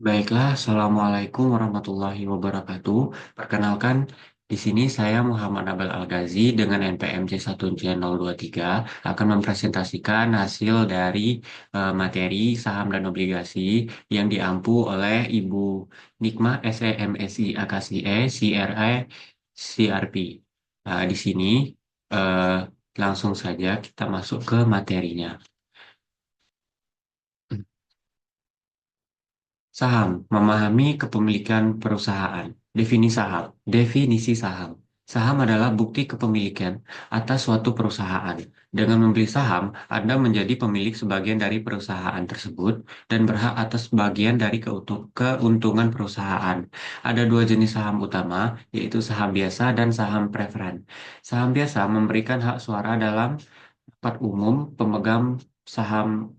Baiklah, Assalamualaikum warahmatullahi wabarakatuh. Perkenalkan, di sini saya Muhammad Abel Al-Ghazi dengan NPM C1C023 akan mempresentasikan hasil dari materi saham dan obligasi yang diampu oleh Ibu Nikmah SEMSI AKSIE CRE CRP. Di sini eh, langsung saja kita masuk ke materinya. Saham, memahami kepemilikan perusahaan. Definisi saham. Definisi saham. Saham adalah bukti kepemilikan atas suatu perusahaan. Dengan membeli saham, Anda menjadi pemilik sebagian dari perusahaan tersebut dan berhak atas bagian dari keuntungan perusahaan. Ada dua jenis saham utama, yaitu saham biasa dan saham preferen. Saham biasa memberikan hak suara dalam rapat umum pemegang saham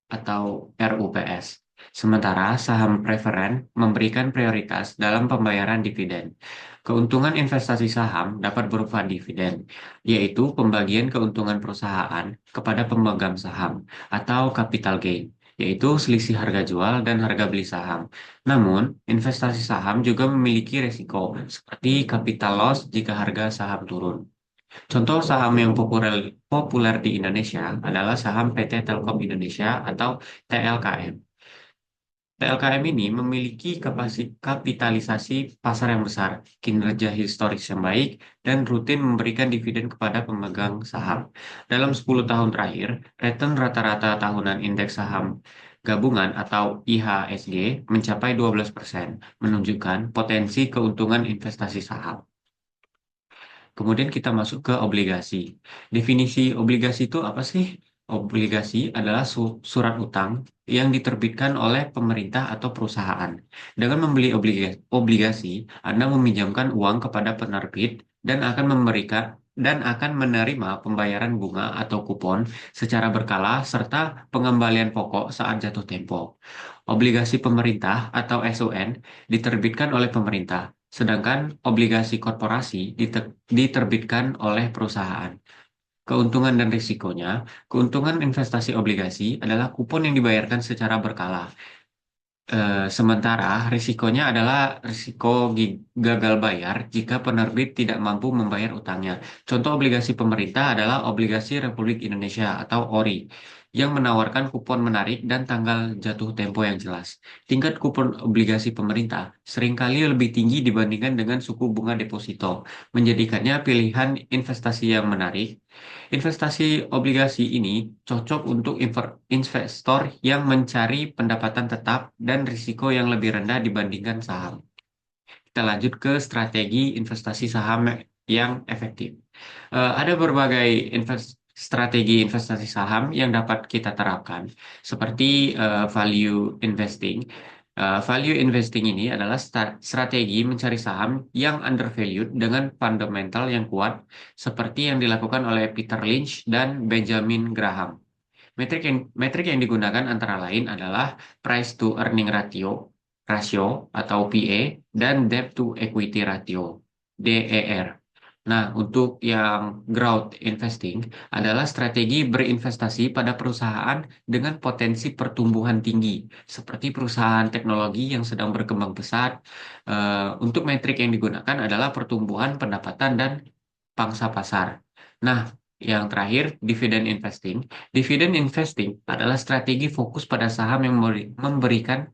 atau RUPS. Sementara saham preferen memberikan prioritas dalam pembayaran dividen. Keuntungan investasi saham dapat berupa dividen, yaitu pembagian keuntungan perusahaan kepada pemegang saham, atau capital gain, yaitu selisih harga jual dan harga beli saham. Namun, investasi saham juga memiliki resiko, seperti capital loss jika harga saham turun. Contoh saham yang populer di Indonesia adalah saham PT Telkom Indonesia atau TLKM. TLKM ini memiliki kapitalisasi pasar yang besar, kinerja historis yang baik, dan rutin memberikan dividen kepada pemegang saham. Dalam 10 tahun terakhir, return rata-rata tahunan indeks saham gabungan atau IHSG mencapai 12%, menunjukkan potensi keuntungan investasi saham. Kemudian kita masuk ke obligasi. Definisi obligasi itu apa sih? Obligasi adalah surat utang yang diterbitkan oleh pemerintah atau perusahaan. Dengan membeli obligasi, Anda meminjamkan uang kepada penerbit dan akan menerima pembayaran bunga atau kupon secara berkala serta pengembalian pokok saat jatuh tempo. Obligasi pemerintah atau SUN diterbitkan oleh pemerintah, sedangkan obligasi korporasi diterbitkan oleh perusahaan. Keuntungan dan risikonya, keuntungan investasi obligasi adalah kupon yang dibayarkan secara berkala. Sementara risikonya adalah risiko gagal bayar jika penerbit tidak mampu membayar utangnya. Contoh obligasi pemerintah adalah obligasi Republik Indonesia atau ORI yang menawarkan kupon menarik dan tanggal jatuh tempo yang jelas. Tingkat kupon obligasi pemerintah seringkali lebih tinggi dibandingkan dengan suku bunga deposito, menjadikannya pilihan investasi yang menarik. Investasi obligasi ini cocok untuk investor yang mencari pendapatan tetap dan risiko yang lebih rendah dibandingkan saham. Kita lanjut ke strategi investasi saham yang efektif. Ada berbagai strategi investasi saham yang dapat kita terapkan, seperti value investing. Value investing ini adalah strategi mencari saham yang undervalued dengan fundamental yang kuat, seperti yang dilakukan oleh Peter Lynch dan Benjamin Graham. Metrik yang digunakan antara lain adalah price to earning rasio atau PE dan debt to equity ratio DER. Nah, untuk yang growth investing adalah strategi berinvestasi pada perusahaan dengan potensi pertumbuhan tinggi, seperti perusahaan teknologi yang sedang berkembang pesat. Untuk metrik yang digunakan adalah pertumbuhan pendapatan dan pangsa pasar. Nah, yang terakhir, dividend investing. Dividend investing adalah strategi fokus pada saham yang memberikan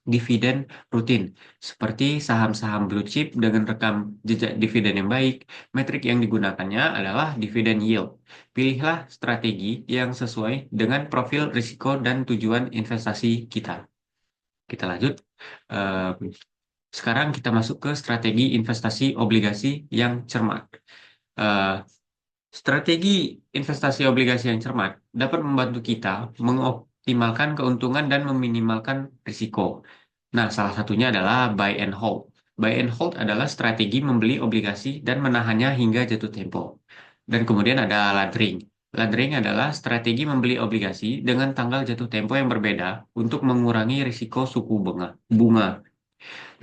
dividen rutin, seperti saham-saham blue chip dengan rekam jejak dividen yang baik. Metrik yang digunakannya adalah dividen yield. Pilihlah strategi yang sesuai dengan profil risiko dan tujuan investasi kita. Kita lanjut. Eh, Sekarang kita masuk ke strategi investasi obligasi yang cermat. Eh, Strategi investasi obligasi yang cermat dapat membantu kita mengoptimalkan keuntungan dan meminimalkan risiko. Nah, salah satunya adalah buy and hold. Buy and hold adalah strategi membeli obligasi dan menahannya hingga jatuh tempo. Dan kemudian ada laddering. Laddering adalah strategi membeli obligasi dengan tanggal jatuh tempo yang berbeda untuk mengurangi risiko suku bunga.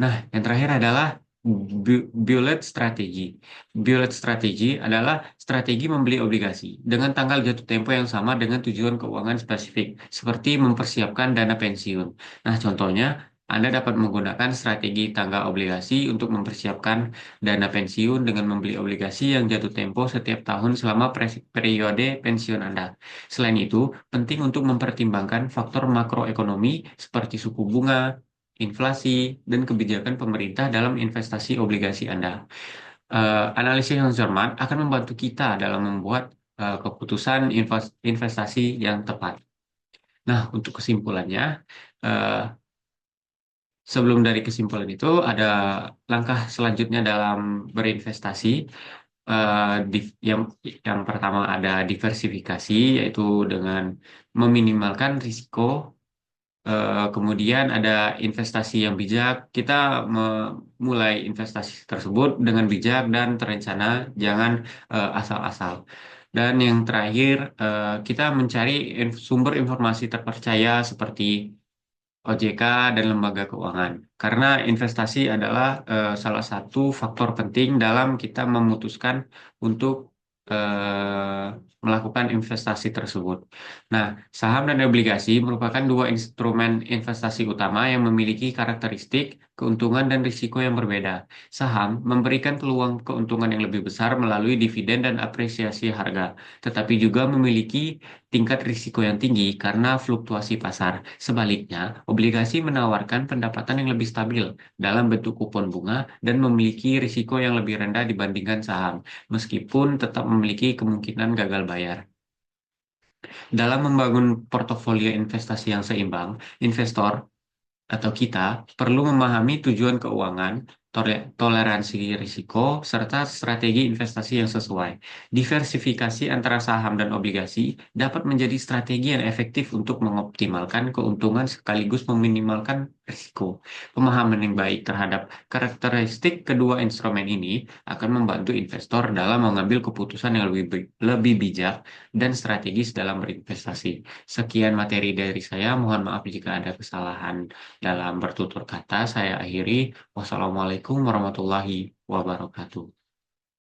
Nah, yang terakhir adalah Bullet strategi. Bullet strategi adalah strategi membeli obligasi dengan tanggal jatuh tempo yang sama dengan tujuan keuangan spesifik, seperti mempersiapkan dana pensiun. Nah, contohnya, Anda dapat menggunakan strategi tanggal obligasi untuk mempersiapkan dana pensiun dengan membeli obligasi yang jatuh tempo setiap tahun selama periode pensiun Anda. Selain itu, penting untuk mempertimbangkan faktor makroekonomi seperti suku bunga, inflasi, dan kebijakan pemerintah dalam investasi obligasi Anda. Analisis yang cermat akan membantu kita dalam membuat keputusan investasi yang tepat. Nah, untuk kesimpulannya, eh, sebelum dari kesimpulan itu ada langkah selanjutnya dalam berinvestasi. Yang pertama ada diversifikasi, yaitu dengan meminimalkan risiko. Kemudian ada investasi yang bijak. Kita memulai investasi tersebut dengan bijak dan terencana, jangan asal-asal. Dan yang terakhir, kita mencari sumber informasi terpercaya seperti OJK dan lembaga keuangan. Karena investasi adalah salah satu faktor penting dalam kita memutuskan untuk eh, melakukan investasi tersebut. Nah, saham dan obligasi merupakan dua instrumen investasi utama yang memiliki karakteristik, keuntungan, dan risiko yang berbeda. Saham memberikan peluang keuntungan yang lebih besar melalui dividen dan apresiasi harga, tetapi juga memiliki tingkat risiko yang tinggi karena fluktuasi pasar. Sebaliknya, obligasi menawarkan pendapatan yang lebih stabil dalam bentuk kupon bunga dan memiliki risiko yang lebih rendah dibandingkan saham, meskipun tetap memiliki kemungkinan gagal bayar. Dalam membangun portofolio investasi yang seimbang, investor atau kita perlu memahami tujuan keuangan, toleransi risiko, serta strategi investasi yang sesuai. Diversifikasi antara saham dan obligasi dapat menjadi strategi yang efektif untuk mengoptimalkan keuntungan sekaligus meminimalkan risiko. Pemahaman yang baik terhadap karakteristik kedua instrumen ini akan membantu investor dalam mengambil keputusan yang lebih bijak dan strategis dalam berinvestasi. Sekian materi dari saya. Mohon maaf jika ada kesalahan dalam bertutur kata. Saya akhiri. Wassalamualaikum warahmatullahi wabarakatuh.